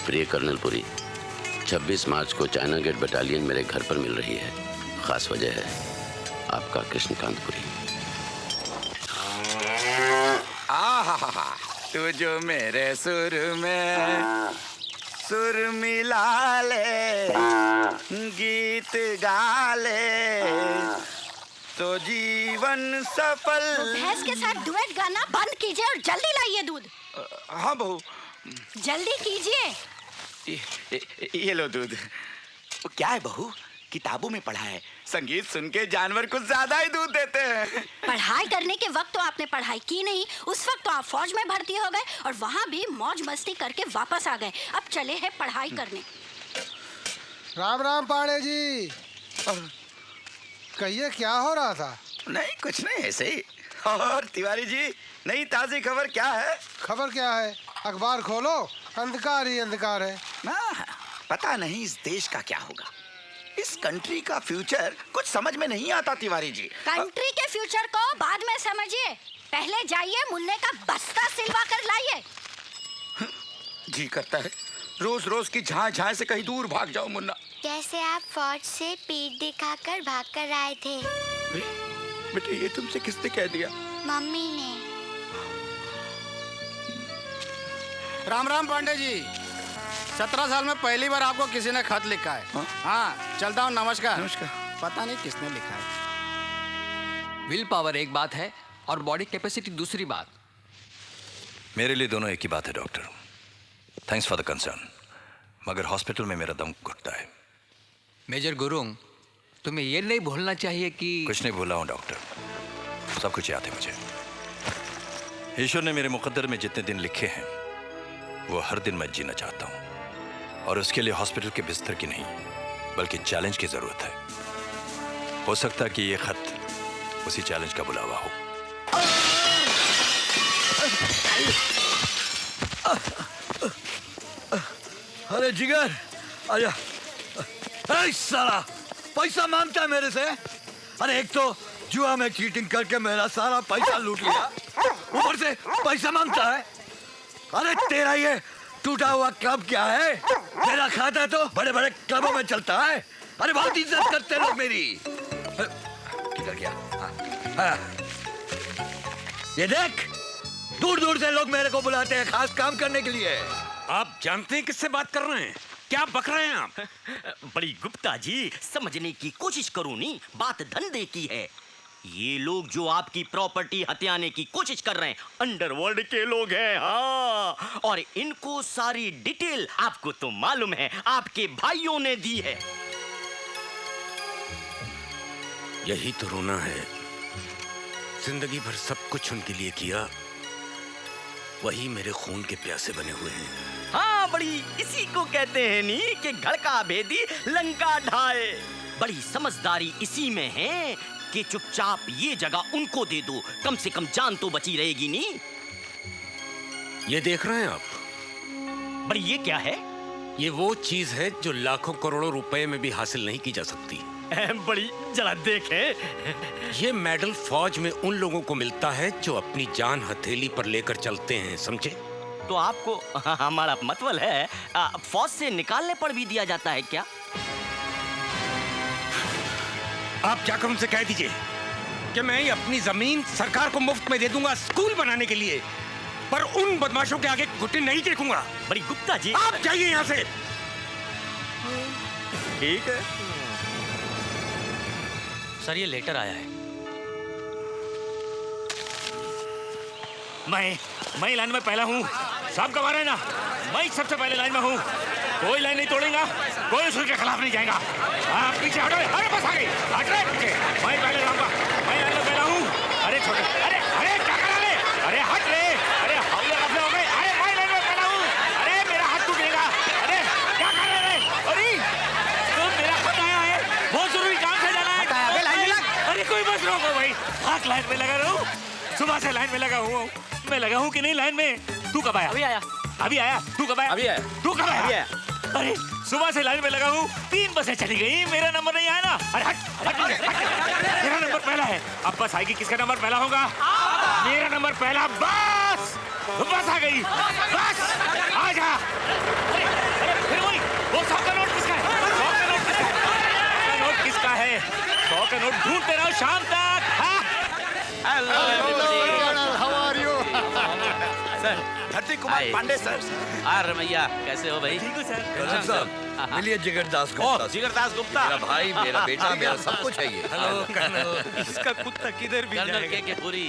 प्रिय कर्नल पुरी, 26 मार्च को China gate battalion मेरे घर पर मिल रही है। खास वजह है आपका कृष्णकांत पुरी। आहा, तू जो मेरे सुर में सुर मिला ले, गीत गा ले, तो जीवन सफल। तो भैंस के साथ डुएट गाना बंद कीजिए और जल्दी लाइए दूध। हाँ बहू, जल्दी कीजिए। ये लो दूध। वो क्या है बहू, किताबों में पढ़ा है संगीत सुन के जानवर कुछ ज्यादा ही दूध देते हैं। पढ़ाई करने के वक्त तो आपने पढ़ाई की नहीं, उस वक्त तो आप फौज में भर्ती हो गए और वहाँ भी मौज मस्ती करके वापस आ गए। अब चले हैं पढ़ाई करने। राम राम पांडे जी, कहिए क्या हो रहा था? नहीं कुछ नहीं, ऐसे ही। और तिवारी जी, नई ताजी खबर क्या है? खबर क्या है? अखबार खोलो, अंधकार ही अंधकार है ना, पता नहीं इस देश का क्या होगा। इस कंट्री का फ्यूचर कुछ समझ में नहीं आता तिवारी जी। कंट्री के फ्यूचर को बाद में समझिए, पहले जाइए मुन्ने का बस्ता सिलवा कर लाइए। जी करता है रोज रोज की झां झां से कहीं दूर भाग जाओ मुन्ना। जैसे आप फौज से पीठ दिखाकर भाग कर आए थे। बेटे ये तुमसे किसने कह दिया? मम्मी ने। राम राम पांडे जी, 17 साल में पहली बार आपको किसी ने खत लिखा है। हाँ चलता हूँ, नमस्कार। नमस्कार। पता नहीं किसने लिखा है। विल पावर एक बात है और बॉडी कैपेसिटी दूसरी बात। मेरे लिए दोनों एक ही बात है doctor. Thanks for the concern, मगर हॉस्पिटल में मेरा दम घुटता है। मेजर गुरुंग, तुम्हें ये नहीं भूलना चाहिए कि कुछ नहीं भूला हूँ डॉक्टर, सब कुछ याद है मुझे। ईश्वर ने मेरे मुकद्दर में जितने दिन लिखे हैं वो हर दिन मैं जीना चाहता हूँ, और उसके लिए हॉस्पिटल के बिस्तर की नहीं बल्कि चैलेंज की जरूरत है। हो सकता है कि ये खत उसी चैलेंज का बुलावा हो। अरे जिगर आजा। अरे साला पैसा मांगता है मेरे से। अरे एक तो जुआ में चीटिंग करके मेरा सारा पैसा लूट लिया, ऊपर से पैसा मांगता है। अरे तेरा ये टूटा हुआ क्लब क्या है? तेरा खाता तो बड़े बड़े क्लबों में चलता है। अरे बहुत इज्जत करते लोग मेरी। किधर गया? हाँ। ये देख, दूर दूर से लोग मेरे को बुलाते हैं खास काम करने के लिए। आप जानते हैं किससे बात कर रहे हैं? क्या बक रहे हैं आप? बड़ी गुप्ता जी, समझने की कोशिश करो नी, बात धंधे की है। ये लोग जो आपकी प्रॉपर्टी हथियाने की कोशिश कर रहे हैं अंडरवर्ल्ड के लोग हैं। हाँ, और इनको सारी डिटेल आपको तो मालूम है, आपके भाइयों ने दी है। यही तो रोना है, जिंदगी भर सब कुछ उनके लिए किया, वही मेरे खून के प्यासे बने हुए हैं। हाँ, बड़ी इसी को कहते हैं नी कि घर का भेदी लंका ढाए। बड़ी समझदारी इसी में है कि चुपचाप ये जगह उनको दे दो, कम से कम जान तो बची रहेगी नी। ये देख रहे हैं आप? बड़ी ये क्या है? ये वो चीज है जो लाखों करोड़ों रुपए में भी हासिल नहीं की जा सकती। बड़ी जरा देखे। ये मेडल फौज में उन लोगों को मिलता है जो अपनी जान हथेली पर लेकर चलते हैं, समझे? तो आपको हमारा मतलब है फौज से निकालने पर भी दिया जाता है क्या? आप जाकर उनसे कह दीजिए कि मैं अपनी जमीन सरकार को मुफ्त में दे दूंगा स्कूल बनाने के लिए, पर उन बदमाशों के आगे घुटने नहीं टेकूंगा। बड़ी गुप्ता जी, आप जाइए यहाँ से। ठीक है सर, ये लेटर आया है। मैं लाइन में पहला हूँ। सब गवा रहे ना, मैं सबसे पहले लाइन में हूँ। कोई लाइन नहीं तोड़ेगा, कोई उसूल के खिलाफ नहीं जाएगा। आप पीछे हटो। अरे बस आ गई, हट रहे पीछे। मैं पहले रहूंगा, मैं लाइन में पहला हूँ। अरे छोटे, अरे अरे क्या करा ले? अरे हट रे, अरे हौले गफले हो गए। अरे मैं लाइन में पहला हूँ। अरे मेरा हाथ टूटेगा। अरे क्या कर रहे हैं? अरे तो मेरा खुद आया है, बहुत जरूरी काम से जाना है। लाइन में लग। अरे कोई बस रोको भाई, हाथ लाइन में लगा रहा हूँ। सुबह से लाइन में लगा हुआ हूँ। मैं लगा हूँ कि नहीं लाइन में? तू कब आया? अभी आया। अभी आया? तू कब आया? अभी आया। तू कब आया? अभी आया। अरे सुबह से लाइन में लगा हूँ, 3 बसें चली गई, मेरा नंबर नहीं आया ना। अरे हट, हट, हट, हट। मेरा नंबर पहला है। अब बस आएगी, किसका नंबर पहला होगा? मेरा नंबर पहला। बस बस आ गई, बस आ जा। अरे फिर वही, वो 100 का नोट किसका है? 100 का नोट किसका है? 100 का नोट किसका है? 100 का नोट ढूंढते रहो शाम तक। Hello how are you sir? Dharti Kumar Pandey sir. Ramaiah कैसे हो भाई? ठीक है सर। कर्नल साहब मिलिए जिगर दास गुप्ता। जिगर दास गुप्ता, मेरा भाई, मेरा बेटा, मेरा सब कुछ है ये। Hello colonel. इसका कुत्ता किधर भी कर्नल के पूरी।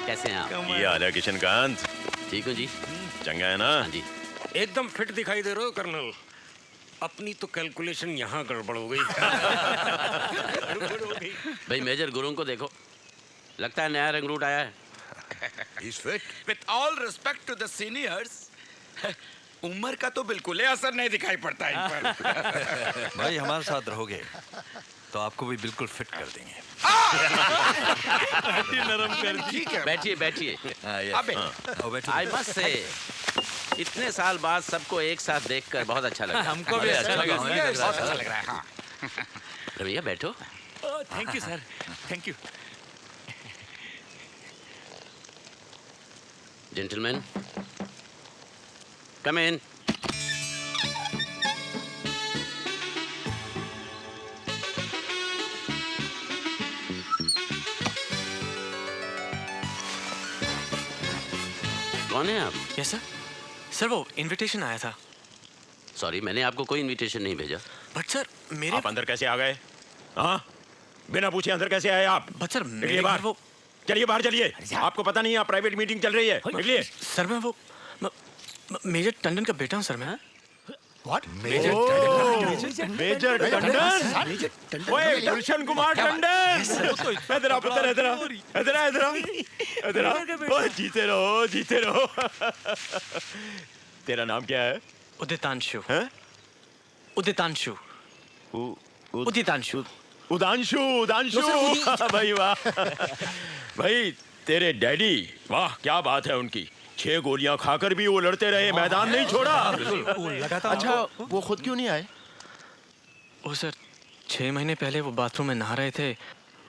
कैसे हैं आप? ये हाल है किशनकांत? ठीक हूँ जी। चंगा है ना? हाँ जी। एकदम फिट दिखाई दे रहे हो कर्नल। अपनी तो कैलकुलेशन यहाँ गड़बड़ हो गई। भाई मेजर गुरुंग को देखो, लगता है नया रंगरूट आया है। He's fit. With all respect to the seniors, उम्र का तो बिल्कुल ही असर नहीं दिखाई पड़ता इन पर। भाई हमारे साथ रहोगे तो आपको भी बिल्कुल फिट कर देंगे। नरम कर। ठीक है। बैठिए बैठिए। अबे आई मस्ट से इतने साल बाद सबको एक साथ देखकर बहुत अच्छा लगा। हमको भी अच्छा लगा। बहुत अच्छा लग रहा है। हाँ। रमैया बैठो। Thank you sir, thank you. Gentleman come in. कौन है आप? Yes sir. सर वो इनविटेशन आया था। सॉरी, मैंने आपको कोई इनविटेशन नहीं भेजा। बट सर मेरे आप अंदर कैसे आ गए? हाँ, बिना पूछे अंदर कैसे आए आप? बट सर निकलिए बाहर। वो चलिए बाहर चलिए। आपको पता नहीं है प्राइवेट मीटिंग चल रही है? निकलिए। सर मैं वो मेजर टंडन का बेटा हूँ सर मैं। What? मेजर टंडन? ओए गुलशन कुमार टंडन। इधर आ पुत्र, इधर आ, इधर आ, इधर आ, इधर आ। ओए जीते रहो, जीते रहो। तेरा नाम क्या है? उदितांशु। हैं? उदितांशु। उदितांशु। उदांशु, उदांशु। भाई वाह। भाई तेरे डैडी, वाह क्या बात है उनकी। 6 गोलियां खाकर भी वो लड़ते रहे, मैदान नहीं छोड़ा। अच्छा वो खुद क्यों नहीं आए? वो सर 6 महीने पहले वो बाथरूम में नहा रहे थे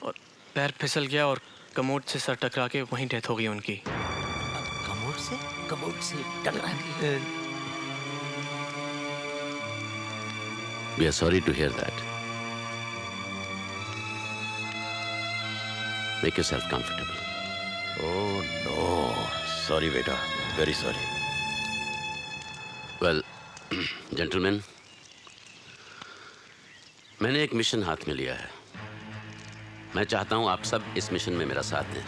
और पैर फिसल गया और कमोड से सर टकरा के वहीं डेथ हो गई उनकी। कमोड से टकरा के। We are sorry to hear that. Make yourself comfortable. Oh no, sorry बेटा, वेरी सॉरी। Well, gentlemen, मैंने एक मिशन हाथ में लिया है। मैं चाहता हूं आप सब इस मिशन में मेरा साथ दें।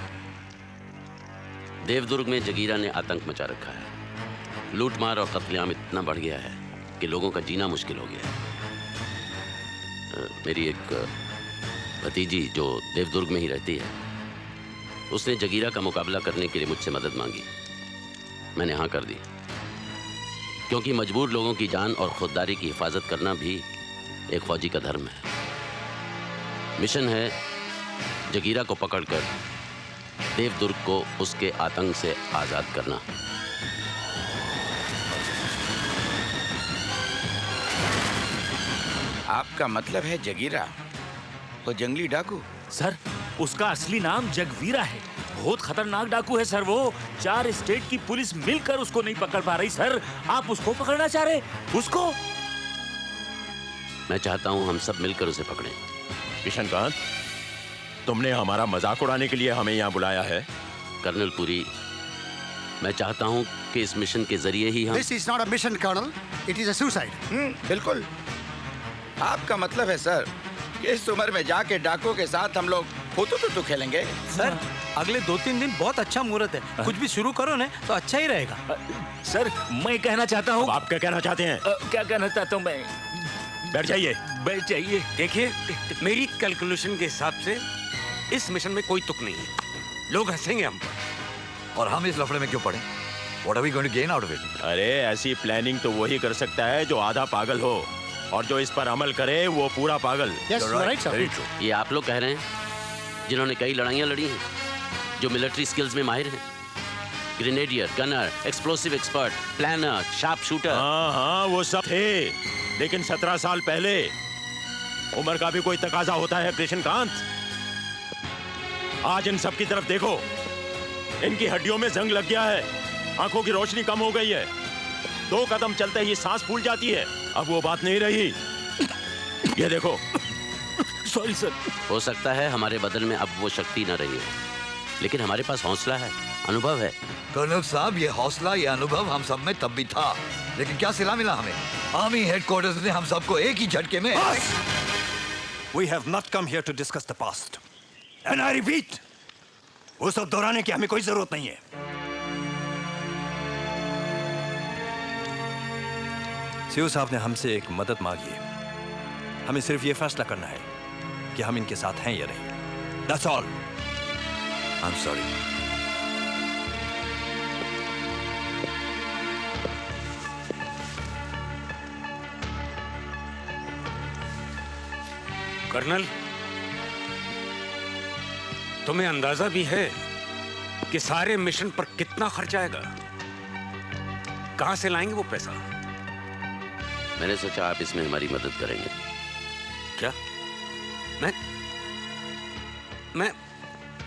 देवदुर्ग में जगीरा ने आतंक मचा रखा है। लूटमार और कत्लेआम इतना बढ़ गया है कि लोगों का जीना मुश्किल हो गया है। मेरी एक भतीजी जो देवदुर्ग में ही रहती है, उसने जगीरा का मुकाबला करने के लिए मुझसे मदद मांगी। मैंने हाँ कर दी, क्योंकि मजबूर लोगों की जान और खुददारी की हिफाजत करना भी एक फौजी का धर्म है। मिशन है जगीरा को पकड़कर देवदुर्ग को उसके आतंक से आजाद करना। आपका मतलब है जगीरा वो जंगली डाकू? सर उसका असली नाम जगवीरा है। बहुत खतरनाक डाकू है सर वो। 4 स्टेट की पुलिस मिलकर उसको नहीं पकड़ पा रही सर। आप उसको पकड़ना चाह रहे? उसको? मैं चाहता हूं हम सब मिलकर उसे पकड़ें। किशनकांत, तुमने हमारा मजाक उड़ाने के लिए हमें यहाँ बुलाया है? कर्नल पुरी, मैं चाहता हूं कि इस मिशन के जरिए ही हम। This is not a mission, Colonel. It is a suicide. बिल्कुल। आपका मतलब है सर कि इस उम्र में जाके डाकुओं के साथ हम लोग हुतू खेलेंगे? सर अगले 2-3 दिन बहुत अच्छा मुहूर्त है। कुछ भी शुरू करो ना तो अच्छा ही रहेगा। सर मैं कहना चाहता हूँ। आप क्या कहना चाहते हैं? क्या कहना चाहता हूँ मैं? बैठ जाइए। बैठ जाइए। देखिए मेरी कैलकुलेशन के हिसाब से इस मिशन में कोई तुक नहीं है। लोग हंसेंगे हम पर। और हम इस लफड़े में क्यों पड़े? What are we going to gain out of it? अरे ऐसी प्लानिंग तो वही कर सकता है जो आधा पागल हो, और जो इस पर अमल करे वो पूरा पागल। Yes, you're right, sir. Very true. ये आप लोग कह रहे हैं जिन्होंने कई लड़ाइयाँ लड़ी हैं, जो मिलिट्री स्किल्स में माहिर हैं। Grenadier, gunner, explosive expert, planner, sharp shooter. हाँ हाँ वो सब थे, लेकिन 17 साल पहले उम्र का भी कोई तकाजा होता है कृष्णकांत। आज इन सब की तरफ देखो, इनकी हड्डियों में जंग लग गया है। आंखों की रोशनी कम हो गई है, 2 कदम चलते ही सांस फूल जाती है। अब वो बात नहीं रही। ये देखो। Sorry sir. हो सकता है हमारे बदन में अब वो शक्ति न रही हो, लेकिन हमारे पास हौसला है, अनुभव है। कर्नल साहब, ये हौसला, ये अनुभव हम सब में तब भी था, लेकिन क्या सिला मिला हमें? आर्मी हेडक्वार्टर्स ने हम सबको एक ही झटके में। We have not come here to discuss the past. And I repeat, वो सब दोहराने की हमें कोई जरूरत नहीं है। सीओ साहब ने हमसे एक मदद मांगी है। हमें सिर्फ ये फैसला करना है कि हम इनके साथ हैं या नहीं। That's all. I'm sorry. Colonel, तुम्हें अंदाजा भी है कि सारे मिशन पर कितना खर्च आएगा? कहां से लाएंगे वो पैसा? मैंने सोचा आप इसमें हमारी मदद करेंगे। क्या?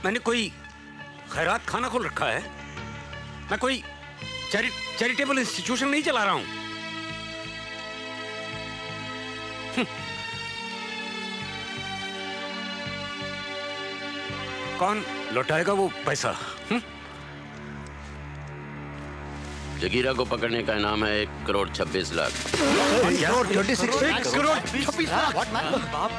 मैंने कोई खैरात खाना खोल रखा है? मैं कोई चैरिटेबल इंस्टीट्यूशन नहीं चला रहा हूं। कौन लौटाएगा वो पैसा? जगीरा को पकड़ने का इनाम है 1,26,00,000। 1,36,00,000 करोड़ 26 लाख।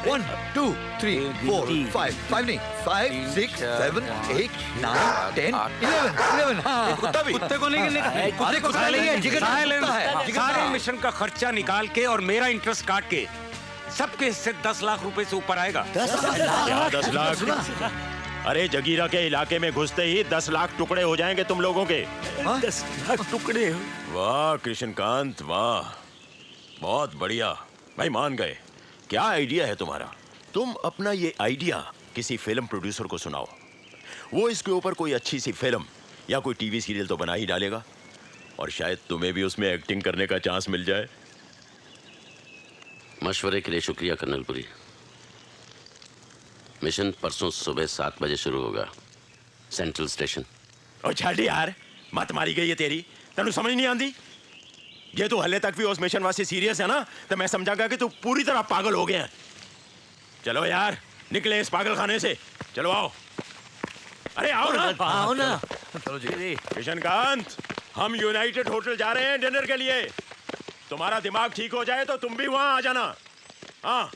1 2 3 4 5 5 नहीं 5 6 7 8 9 10 11 हाँ। कुत्ते को नहीं गिनने का। अरे कुत्ता नहीं है, जिगर साइलेंस। है। सारे मिशन का खर्चा निकाल के और मेरा इंटरेस्ट काट के सबके हिस्से 10 लाख रुपए से ऊपर आएगा। 10 लाख? अरे जगीरा के इलाके में घुसते ही 10 लाख टुकड़े हो जाएंगे तुम लोगों के। 10 लाख टुकड़े? वाह कृष्णकांत, वाह, बहुत बढ़िया भाई, मान गए। क्या आइडिया है तुम्हारा? तुम अपना ये आइडिया किसी फिल्म प्रोड्यूसर को सुनाओ, वो इसके ऊपर कोई अच्छी सी फिल्म या कोई टीवी सीरियल तो बना ही डालेगा, और शायद तुम्हें भी उसमें एक्टिंग करने का चांस मिल जाए। मशवरे के लिए शुक्रिया कर्नल पुरी। मिशन परसों सुबह 7 बजे शुरू होगा, सेंट्रल स्टेशन। और छाड़ी यार, मत मारी गई है तेरी, तेनू समझ नहीं आती? ये तो हले तक भी उस मिशन वास्ते सीरियस है ना, तो मैं समझागा कि तू पूरी तरह पागल हो गया है। चलो यार, निकले इस पागल खाने से। चलो आओ। अरे आओ ना। आओ ना। चलो जी। कृष्णकांत, हम यूनाइटेड होटल जा रहे हैं डिनर के लिए। तुम्हारा दिमाग ठीक हो जाए तो तुम भी वहां आ जाना। हाँ।